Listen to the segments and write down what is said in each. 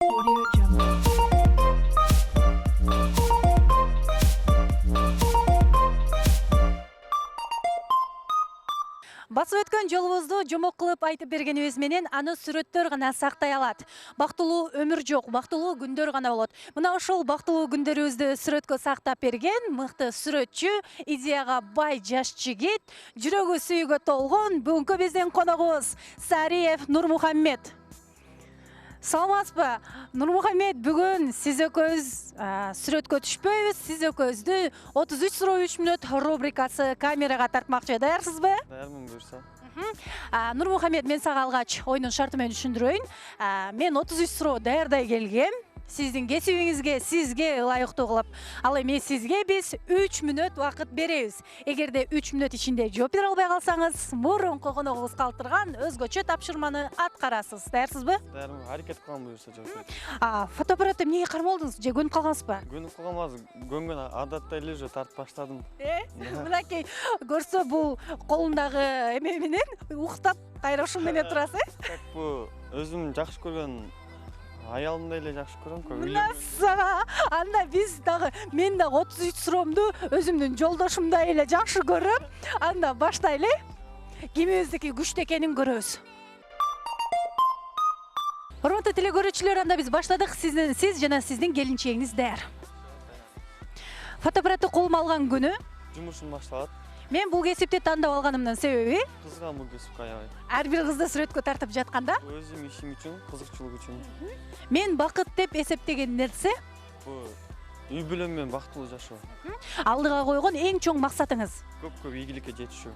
Audio Jungle. Басып өткөн жолубузду жомок кылып айтып бергенибиз менен аны сүрөттөр гана сактай алат. Бактылуу өмүр жок, бактылуу күндөр гана болот. Мына ошол бактылуу күндөрүбүздү сүрөткө сактап берген мыкты сүрөтчү, идеяга бай жаш жигит, жүрөгү сүйүүгө толгон бүгүнкү биздин коногубуз Сариев Нурмухаммед. Саламатсызбы? Нурмухаммед, бүгүн сиз экөөбүз сүрөткө түшпөйбүз. Сиз экөөбүздү 33 суроо 3 мүнөт рубрикасы камерага тартмакчы. Даярсызбы? Даярмын, буюрса. Нурмухаммед, мен сага алгач оюнун шарты менен түшүндүрөйүн. Мен 33 суроо даярдай келгем. Сиздин кесибиңизге, сизге ылайыктуу кылып, ал эми сизге биз 3 мүнөт убакыт беребиз. Эгерде 3 мүнөт ичинде жооп бере албай калсаңыз, мурунку коногубуз калтырган өзгөчө тапшырманы аткарасыз. Даярсызбы? Даярмын, аракет кылам, буюрса жооп берет. Фотоаппаратты эмнеге кармалдыңыз? Же көнүп калгансызбы? Көнүп калгам азыр, көнгөн адатта эле уже тартып баштадым. Мынакей көрсө бул колундагы эме менен уктап кайра ушул менен турасыз, Как бу өзүм жакшы көргөн аялымды эле жакшы көрөм. Мына сага анда биз дагы мен дагы 33 суроомду өзүмдүн жолдошумдай эле жакшы көрөм. Анда баштайлы. Кимибиздики күчтүү экенин көрөбүз. Урматтуу телекөрүүчүлөр, анда биз баштадык. Сиз жана сиздин келинчегиңиз даяр. Фотоаппаратты колума алган күнү Жумушум башталат. мен бул кесипти тандап алганымдын себеби Кызган бул кесипке аябай. ар бир кызды сүрөткө тартып жатканда Өзүм ишим үчүн, кызыкчылык үчүн. мен бакыт деп эсептеген нерсе Бу үй бүлөм менен бактылуу жашоо. алдыга койгон эң чоң максатыңыз. Көп ийгиликке жетишүү.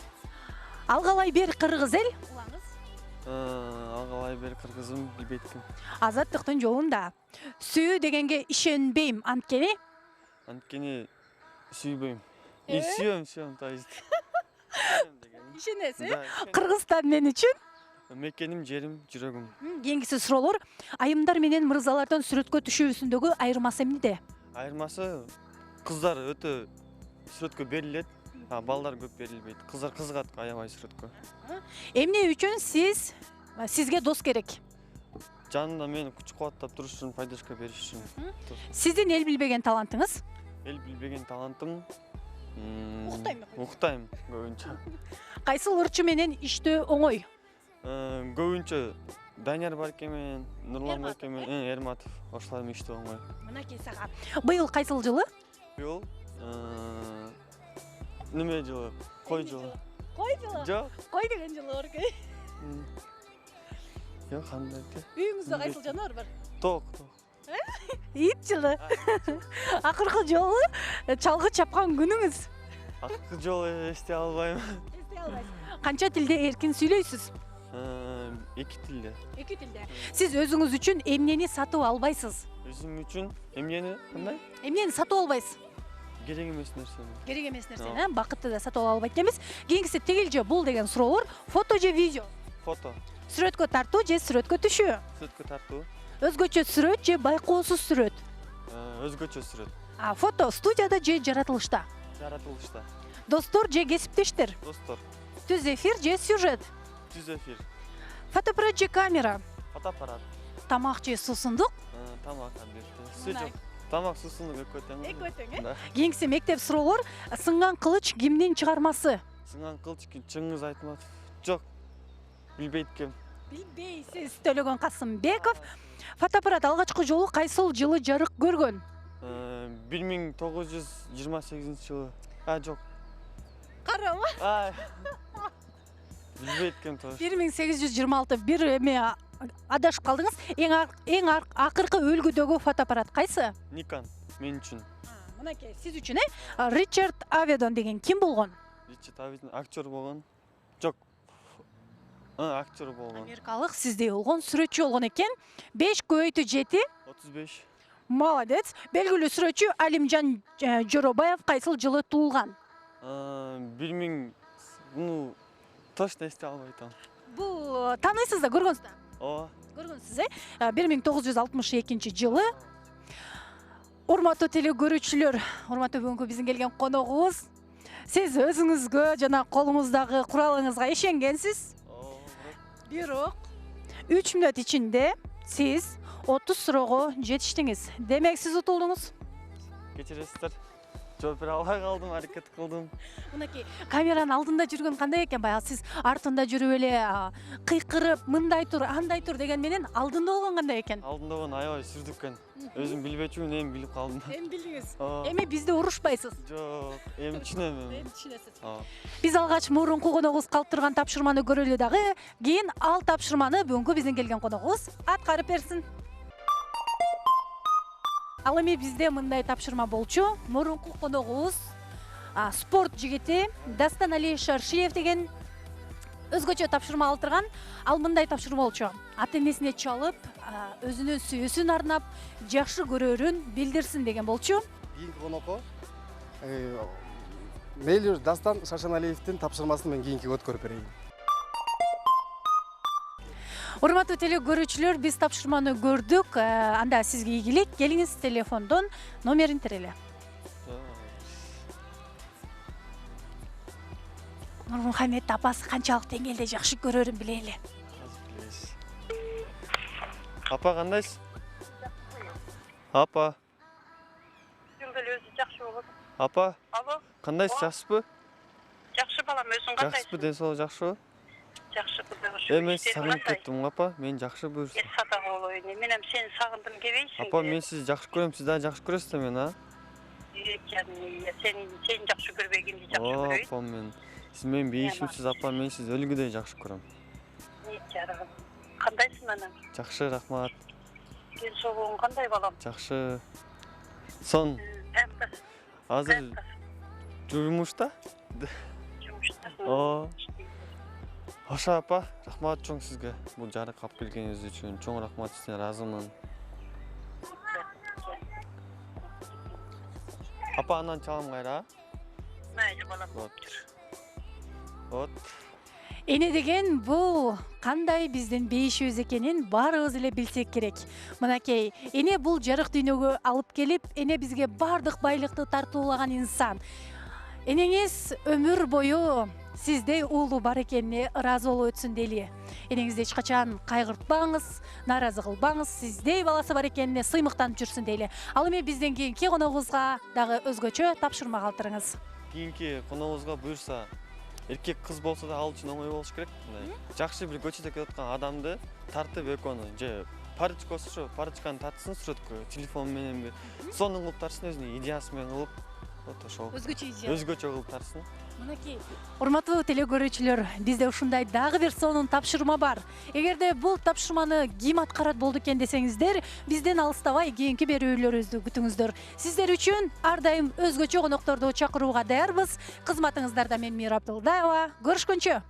Алгалай бер кыргыз эл. Улаңыз. Алгалай бер кыргызым билбейт ким. Азаттыктын жолунда. Сүйүү дегенге ишенбейм, Анткени сүйбөйм. Сүйөм, то есть. Ишенесиз? Да, Кыргызстан мен үчүн мекеним, жерим, жүрөгүм. кийинкиси суроолор айымдар менен мырзалардын сүрөткө түшүүсүндөгү айырмасы эмнеде? Айырмасы кыздар өтө сүрөткө берилет, балдар көп берилбейт. Кыздар кызыгат аябай сүрөткө. Эмне үчүн сизге дос керек? Жанында мени күч кубаттап туруш үчүн, пайдашка бериш үчүн. Сиздин эл билбеген талантыңыз? Эл билбеген талантым Уктайм көбүнчө. Кайсыл ырчы менен иштөө оңой? Көбүнчө Данияр Барке менен, Нурлан Барке менен, Эрматов ошолар менен иштөө оңой. Мынакей сага. Быйыл кайсыл жылы? Быйыл неме жылы? Кой жылы. Кой жылы? Жок. Кой деген жылы бар экен. Жок, кандай экен? Үйүңүздө кайсыл жаныбар бар? Ток. Ит жылы. Акыркы жолу чалгы чапкан күнүңүз? Акыркы жолу эстей албайм. Эстей албайсыз. Канча тилде эркин сүйлөйсүз? 2 тилде. 2 тилде. Сиз өзүңүз үчүн эмнени сатып албайсыз? Өзүм үчүн эмнени кандай? Эмнени сатып албайсыз? Керек эмес нерсени. Керек эмес нерсени, бакытты да сатып ала албайт экенбиз. Кийинкиси тигил же бул деген суроолор. Фото же видео? Фото. Сүрөткө тартуу же сүрөткө түшүү? Сүрөткө тартуу. Өзгөчө сүрөт же байкоосуз сүрөт? Өзгөчө сүрөт. Фото студияда же жаратылышта? Жаратылышта. Достор же кесиптештер? Достор. Түз эфир же сюжет? Түз эфир. Фотоаппарат же камера? Фотоаппарат. Тамак же суусундук? Тамак албетте. Суу жок. Тамак суусундук экөө тең. Экөө тең, Да. Кийинкиси мектеп суроолор. Сынган кылыч кимдин чыгармасы? Сынган кылыч Чыңгыз Айтматов. Жок. Билбейт ким. Билбейсиз. Төлөгөн Касымбеков. Фотоаппарат алгачкы жолу кайсыл жылы жарык көргөн? 1928 жылы. Жок. Карама. Билбейт ким тош. 1826 бир эме адашып калдыңыз. Эң акыркы өлгүдөгү фотоаппарат кайсы? Никон мен үчүн. Мынакей сиз үчүн, Ричард Аведон деген ким болгон? Ричард Аведон актер болгон. Жок. Актер болгон. Америкалык, сиздей болгон, сүрөтчү болгон экен. 5 көбөйтүү 7. 35. Молодец. Белгилүү сүрөтчү Алимжан Жоробаев кайсыл жылы туулган? 1000 ну точно эстей албай атам. Бул тааныйсыз да, көргөнсүз да? Ооба. Көргөнсүз, 1962 жылы. Урматтуу телекөрүүчүлөр, урматтуу бүгүнкү биздин келген коногубуз. Сиз өзүңүзгө жана колуңуздагы куралыңызга ишенгенсиз. Бирок 3 мүнөт ичинде сиз 30 суроого жетиштиңиз. Демек сиз утулдуңуз. Кечиресиздер. Жооп бере албай калдым, аракет кылдым. Мынакей камеранын алдында жүргөн кандай экен, баягы сиз артында жүрүп эле кыйкырып, мындай тур, андай тур деген менен алдында болгон кандай экен? Алдында болгон аябай сүрдүк экен. Өзүм билбечүмүн, эми билип калдым. Эми билдиңиз. Ооба. Эми бизди урушпайсыз. Жок, эми түшүнөм эми. Эми түшүнөсүз. Ооба. Биз алгач мурунку коногубуз калып турган тапшырманы көрөлү дагы, кийин ал тапшырманы бүгүнкү биздин келген коногубуз аткарып берсин. Ал эми бизде мындай тапшырма болчу. Мурунку коногубуз спорт жигити Дастан Али Шаршиев деген өзгөчө тапшырма алып турган. Ал мындай тапшырма болчу. Ата-энесине чалып, өзүнүн сүйүүсүн арнап, жакшы көрөрүн билдирсин деген болчу. Кийинки конокко мейлі Дастан Шаршаналиевдин тапшырмасын мен кийинки өткөрүп берейин. Урматтуу теле көрүүчүлөр, биз тапшырманы көрдүк. Анда сизге ийгилик. Келиңиз телефондон номерин тереле. Нурмухамед апасы канчалык деңгээлде жакшы көрөрүн билели. Апа кандайсыз? Апа. Өзү жакшы болот. Апа, Алло, кандайсыз, жакшысызбы? жакшы балам, өзүң кандайсың? Жакшысызбы, ден соолук жакшыбы? Жакшы кызыгыш. Мен сагынып кеттим, апа. Мен жакшы буюрсун. Сата болоюн. Менем сени сагындым кебейсиң. Апа, мен сизди жакшы көрөм, сиз дагы жакшы көрөсүз да мени, Сени жакшы көрбөгүмдү жакшы көрөйүн. Апа, мен сиз менин бейишимсиз, апа. Мен сизди өлгүдөй жакшы көрөм. Жарыгым. Кандайсың анан? Жакшы, рахмат. Ден соолугуң кандай балам? Жакшы. Сон азыр жумушта? Жумушта. Ошо апа, рахмат чоң сизге. Бул жарык алып келгениңиз үчүн чоң рахмат, сизден ыраазымын. Апа, анан чалам кайра. Майлы балам. Вот. Эне деген бул кандай биздин бейишибиз экенин баарыбыз эле билсек керек. Мынакей, эне бул жарык дүйнөгө алып келип, эне бизге бардык байлыкты тартуулаган инсан. Энеңиз өмүр бою сиздей уулу бар экенине ыраазы болуп өтсүн дейли. Энеңизди эч качан кайгыртпаңыз, нааразы кылбаңыз, сиздей баласы бар экенине сыймыктанып жүрсүн дейли. Ал эми бизден кийинки коногубузга дагы өзгөчө тапшырма калтырыңыз. Кийинки коногубузга буюрса, эркек кыз болсо да ал үчүн оңой болуш керек. Жакшы бир көчөдө кетип аткан адамды тартып экөөнү же парочкасы парочканы тартсын сүрөткө, телефон мененби, сонун кылып тартсын, өзүнүн идеясы менен кылып, вот ошол. Өзгөчө кылып тартсын. Мынакей, урматтуу теле көрүүчүлөр, бизде ушундай дагы бир сонун тапшырма бар. Эгерде бул тапшырманы ким аткарат болду экен десеңиздер, бизден алыстабай кийинки берүүлөрүбүздү күтүңүздөр. Сиздер үчүн ар дайым өзгөчө конокторду чакырууга даярбыз. Кызматыңыздарда мен Мира Абдылдаева. Көрүшкөнчө.